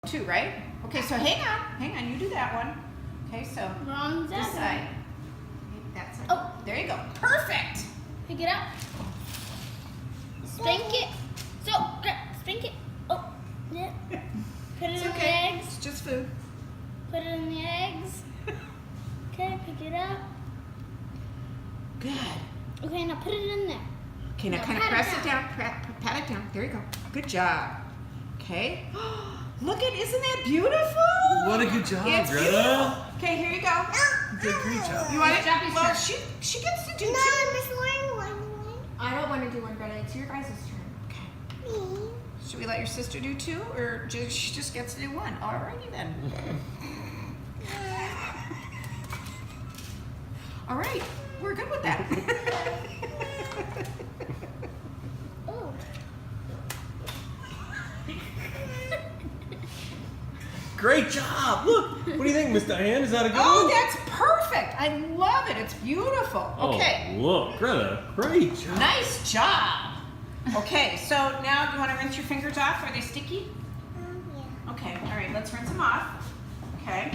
2, right? Okay, so hang on, you do that one. Okay, so Wrong this side. side. That side. Oh. There you go. Perfect. Pick it up. Spank it. So, spank it. Oh, yeah. Put it It's in okay. the eggs. It's just food. Put it in the eggs. Okay, pick it up. Good. Okay, now put it in there. Okay, now Now kind of pat press it it down. Pat it down. There you go. Good job. Okay. Look at, isn't that beautiful? What a good job, It's Greta. beautiful. Okay, here you go. You did a great job. You want it? Jumpy's Well, turn. she gets to do No, 2. I'm just learning one. I don't want to do one, Greta. It's your guys' turn. Okay. Should we let your sister do 2, or she just gets to do 1? Alrighty then. All right, we're good with that. Oh. Great job. Look. What do you think, Miss Diane? Is that a good Oh, one? that's perfect. I love it. It's beautiful. Okay. Oh, look, Greta. Great job. Nice job. Okay, so now do you want to rinse your fingers off? Are they sticky? Yeah. Okay, all right, let's rinse them off. Okay.